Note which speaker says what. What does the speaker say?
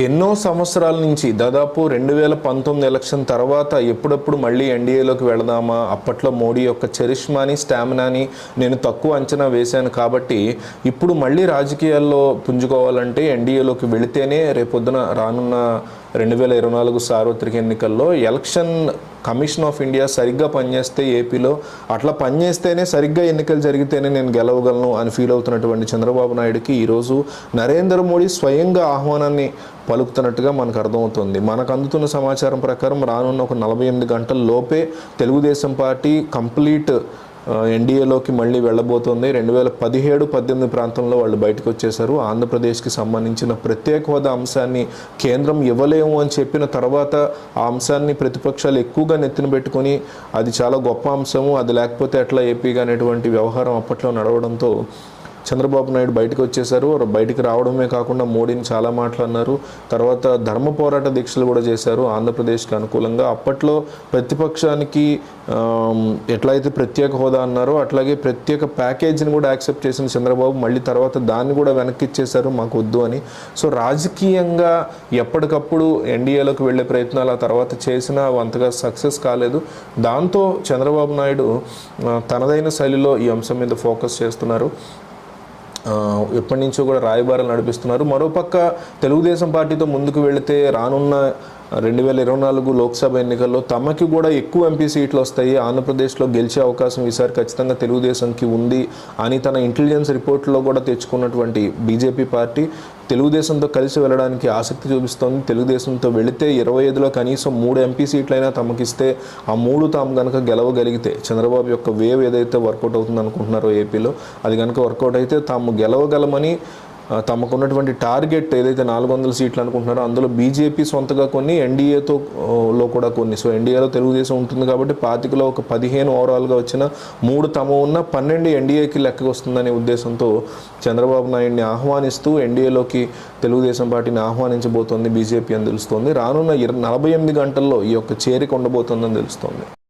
Speaker 1: ఎన్నో సంవత్సరాల నుంచి దాదాపు 2019 ఎలక్షన్ తర్వాత ఎప్పుడప్పుడు మళ్ళీ ఎన్డీఏలోకి వెళదామా, అప్పట్లో మోడీ యొక్క చరిష్మాని స్టామినాని నేను తక్కువ అంచనా వేశాను కాబట్టి ఇప్పుడు మళ్ళీ రాజకీయాల్లో పుంజుకోవాలంటే ఎన్డీఏలోకి వెళితేనే రేపొద్దున రానున్న 2024 సార్వత్రిక ఎన్నికల్లో ఎలక్షన్ కమిషన్ ఆఫ్ ఇండియా సరిగ్గా పనిచేస్తే ఏపీలో అట్లా పనిచేస్తేనే సరిగ్గా ఎన్నికలు జరిగితేనే నేను గెలవగలను అని ఫీల్ అవుతున్నటువంటి చంద్రబాబు నాయుడుకి ఈరోజు నరేంద్ర మోడీ స్వయంగా ఆహ్వానాన్ని పలుకుతున్నట్టుగా మనకు అర్థమవుతుంది. మనకు అందుతున్న సమాచారం ప్రకారం రానున్న ఒక 48 గంటల లోపే తెలుగుదేశం పార్టీ కంప్లీట్ ఎన్డీఏలోకి మళ్ళీ వెళ్ళబోతోంది. 2017-18 ప్రాంతంలో వాళ్ళు బయటకు వచ్చేశారు. ఆంధ్రప్రదేశ్కి సంబంధించిన ప్రత్యేక హోదా అంశాన్ని కేంద్రం ఇవ్వలేము అని చెప్పిన తర్వాత ఆ అంశాన్ని ప్రతిపక్షాలు ఎక్కువగా నెత్తిన పెట్టుకొని అది చాలా గొప్ప అంశము, అది లేకపోతే ఎట్లా ఏపీగా అనేటువంటి వ్యవహారం అప్పట్లో నడవడంతో చంద్రబాబు నాయుడు బయటకు వచ్చేశారు. బయటికి రావడమే కాకుండా మోడీని చాలా మాట్లాడినారు. తర్వాత ధర్మ పోరాట దీక్షలు కూడా చేశారు ఆంధ్రప్రదేశ్కి అనుకూలంగా. అప్పట్లో ప్రతిపక్షానికి ఎట్లయితే ప్రత్యేక హోదా అన్నారో అట్లాగే ప్రత్యేక ప్యాకేజీని కూడా యాక్సెప్ట్ చేసిన చంద్రబాబు మళ్ళీ తర్వాత దాన్ని కూడా వెనక్కి ఇచ్చేశారు మాకు వద్దు అని. సో రాజకీయంగా ఎప్పటికప్పుడు ఎన్డీఏలోకి వెళ్ళే ప్రయత్నాలు ఆ తర్వాత చేసినా అంతగా సక్సెస్ కాలేదు. దాంతో చంద్రబాబు నాయుడు తనదైన శైలిలో ఈ అంశం మీద ఫోకస్ చేస్తున్నారు. ఎప్పటి నుంచో కూడా రాయబారాలు నడిపిస్తున్నారు. మరోపక్క తెలుగుదేశం పార్టీతో ముందుకు వెళితే రానున్న 2024 లోక్సభ ఎన్నికల్లో తమకి కూడా ఎక్కువ ఎంపీ సీట్లు వస్తాయి, ఆంధ్రప్రదేశ్లో గెలిచే అవకాశం ఈసారి ఖచ్చితంగా తెలుగుదేశంకి ఉంది అని తన ఇంటెలిజెన్స్ రిపోర్ట్లో కూడా తెచ్చుకున్నటువంటి బీజేపీ పార్టీ తెలుగుదేశంతో కలిసి వెళ్ళడానికి ఆసక్తి చూపిస్తోంది. తెలుగుదేశంతో వెళితే 25లో కనీసం 3 ఎంపీ సీట్లైనా తమకిస్తే ఆ 3 తాము కనుక గెలవగలిగితే చంద్రబాబు యొక్క వేవ్ ఏదైతే వర్కౌట్ అవుతుంది అనుకుంటున్నారో ఏపీలో అది కనుక వర్కౌట్ అయితే తాము గెలవగలమని తమకున్నటువంటి టార్గెట్ ఏదైతే 400 సీట్లు అనుకుంటున్నారో అందులో బీజేపీ సొంతగా కొన్ని, ఎన్డీఏతో కూడా కొన్ని. సో ఎన్డీఏలో తెలుగుదేశం ఉంటుంది కాబట్టి 25లో ఒక 15 ఓవరాల్గా వచ్చిన 3 తమ ఉన్న 12 ఎన్డీఏకి లెక్కకు వస్తుందనే ఉద్దేశంతో చంద్రబాబు నాయుడిని ఆహ్వానిస్తూ ఎన్డీఏలోకి తెలుగుదేశం పార్టీని ఆహ్వానించబోతోంది బీజేపీ అని తెలుస్తోంది. రానున్న 48 గంటల్లో ఈ యొక్క చేరిక ఉండబోతోందని తెలుస్తోంది.